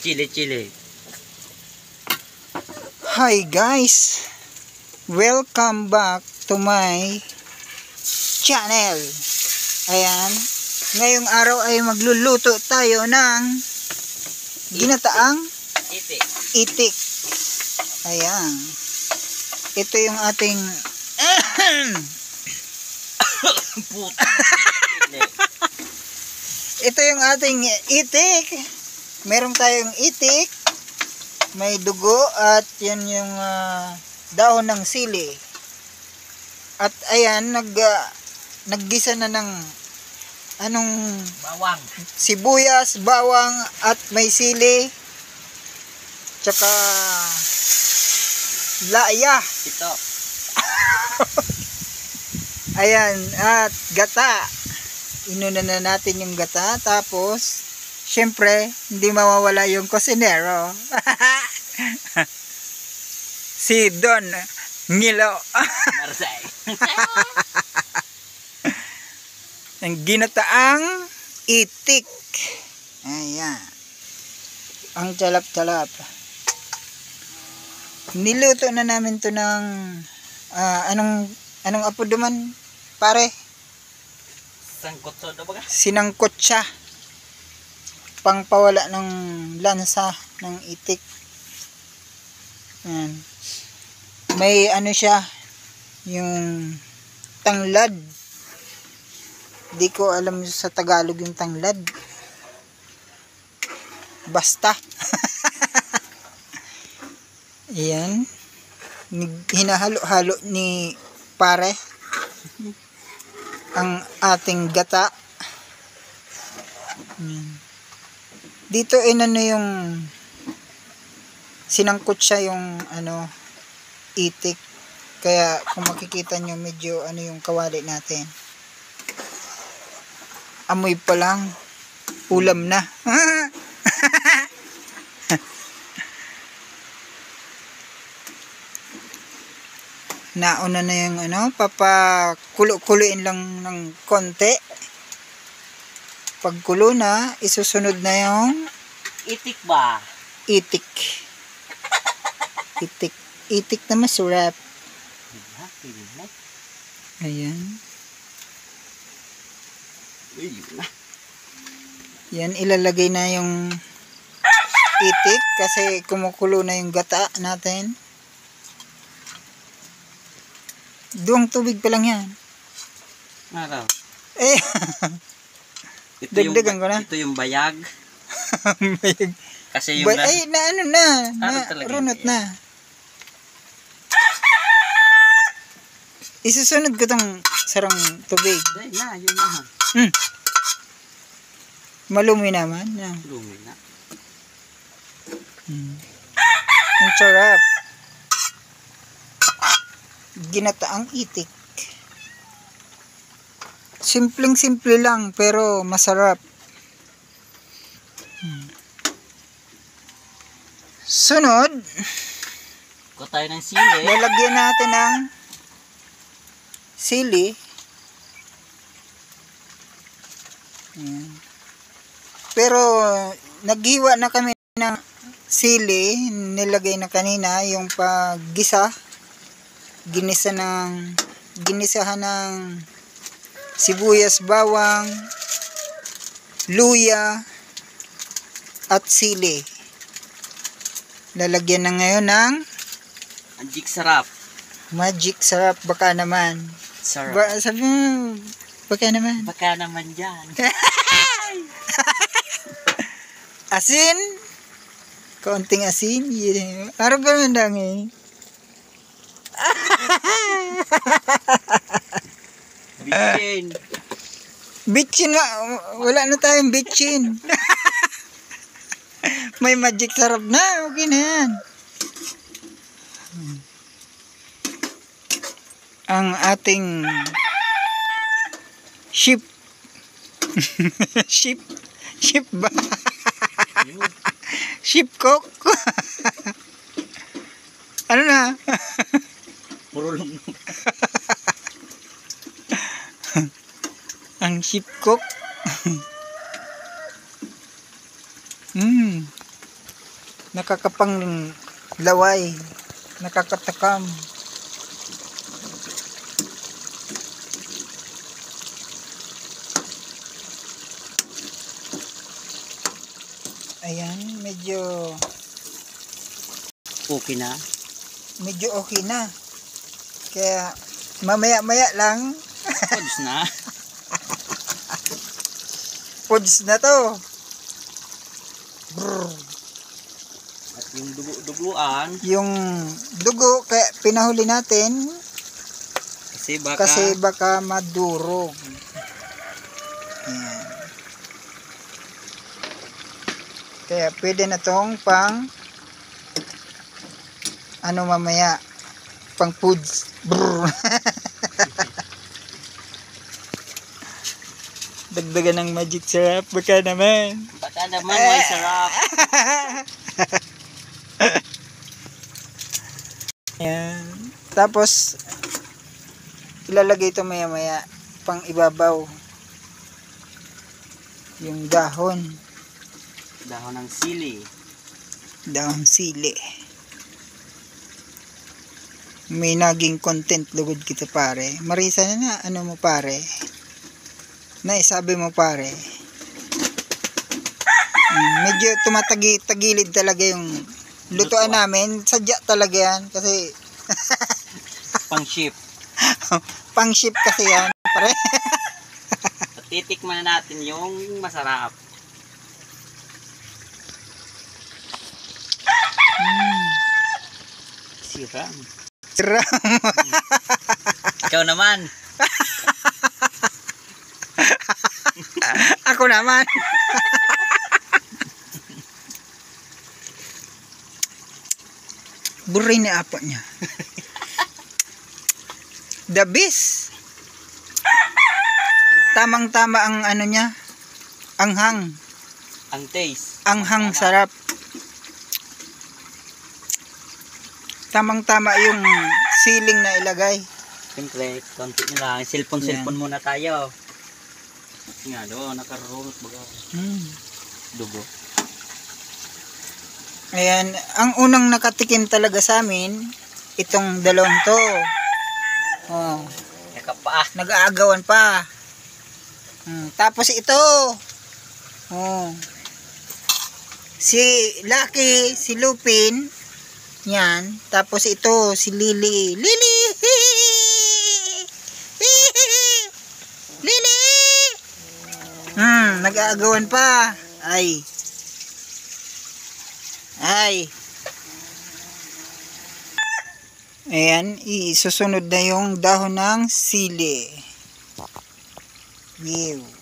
chili. Hi guys, welcome back to my channel. Ayan, ngayong araw ay magluluto tayo ng ginataang itik. Ayan, ito yung ating ito yung ating itik. Meron tayong itik, may dugo, at yan yung dahon ng sili. At ayan, naggisa na ng Bawang. sibuyas, bawang, at may sili, tsaka laya. Ito. Ayan, at gata. Inuna na natin yung gata, tapos syempre hindi mawawala yung kusinero. Si Don Ngilo. Marsay. Ang ginataang itik. Ayan. Ang talap-talap. Niluto na namin to ng anong apo duman, pare? Sangkot ba ka? Sinangkot siya. Pangpawala ng lansa ng itik. Ayan. May siya, yung tanglad. Di ko alam sa Tagalog yung tanglad. Basta. Ayan. Hinahalo-halo ni pare ang ating gata. Dito yung sinangkot siya yung itik. Kaya kung makikita nyo, medyo yung kawali natin. Amoy pa lang, ulam na. Nauna na yung papakulo-kuloin lang ng konti. Pagkulo na, isusunod na yung Itik ba? itik. Itik na masarap. Ayan. Yan, ilalagay na yung itik kasi kumukulo na yung gata natin. Duwang tubig pa lang yan. Araw. Eh, dagdagan ko na. Ito yung bayag. Bayag. Kasi yung runot na. Isusunod ko tong sarang tubig. Dahil na, yun na. Malumi naman. Lumi na. Ang sarap. Ginataang itik. Simpleng-simple lang pero masarap. Sunod, Kuha tayo ng sili. lalagyan natin ng sili. Ayan. Pero naghiwa na kami ng sili, nilagay na kanina yung paggisa. Ginisahan ng sibuyas, bawang, luya, at sili. Lalagyan na ngayon ng Magic sarap. magic sarap. Baka naman. Sarap. Sabi mo, baka naman. Baka naman dyan. Asin. Kaunting asin. Araw ba naman lang eh. Bitchin. Bitchin. Wala na tayong bitchin. May magic sarap na. Okay na yan. Ang ating sheep. Sheep ba? Sheep cook. Ano na? Purulong. Ang sheep cook. nakakapang laway, nakakatakam. Ayan, medyo Okay na. okay na. Kaya mamaya-maya lang, Pods na. foods na to. Brr. At yung dugo-duguan. Yung dugo, kaya pinahuli natin Kasi baka madurog. Ayan. Kaya pwede na tong pang ano mamaya, pang foods. Brr. Dagdagan ng magic syrup, baka naman. Baka naman may sarap. Ayan. Tapos ilalagay ito maya maya pang ibabaw yung dahon Dahon ng sili. sili. May naging content lugod kita pare. Marisa na ano mo pare, naisabi mo pare. Medyo tumatagilid talaga yung lutuan namin. Sadya talaga yan kasi Pang ship. pang ship kasi yan pare. Titikman na natin yung masarap. Siram. Siram. Ikaw naman. Ako naman. Buray na apa niya. The best. Tamang-tama ang ano niya. Anghang. Ang taste. Anghang sarap. Tamang-tama yung siling na ilagay. Siyempre, konti na lang. Cellphone muna tayo. Nga doon, nakarurot baga. Dugo. Ayan, ang unang nakatikim talaga sa amin, itong dalawang to. Oh, Nakapaa. nag-aagawan pa. Tapos ito. Oh. Si Lucky, si Lupin, yan. Tapos ito, si Lily. Lily! Lily! Nag-aagawan pa. Ay. Ayan, isusunod na yung dahon ng sili. Wow.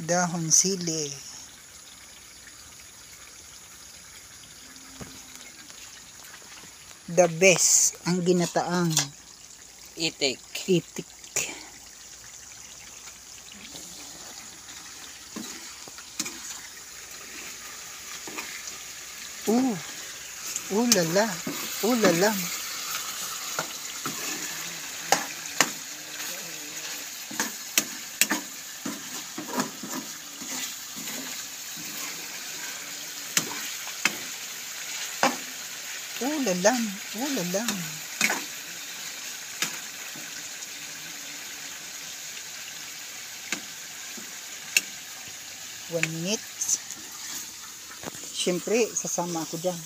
Dahon sili. The best, ang ginataang Itik. itik. Lala. Lala. Lala. 1 minute. Siyempre, sasama ako dyan.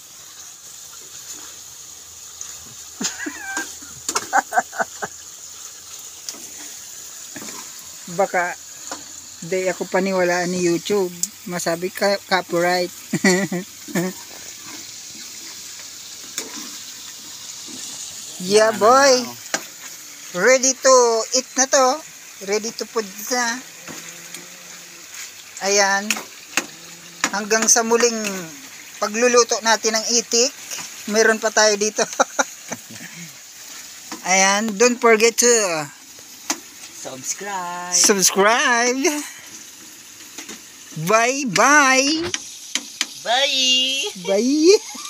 Baka di ako paniwalaan ni YouTube. Masabi copyright. Yeah boy. Ready to eat na to. Ready to put na. Ayan. Hanggang sa muling pagluluto natin ng itik. Meron pa tayo dito. Ayan. Don't forget to subscribe. Bye. Bye. Bye.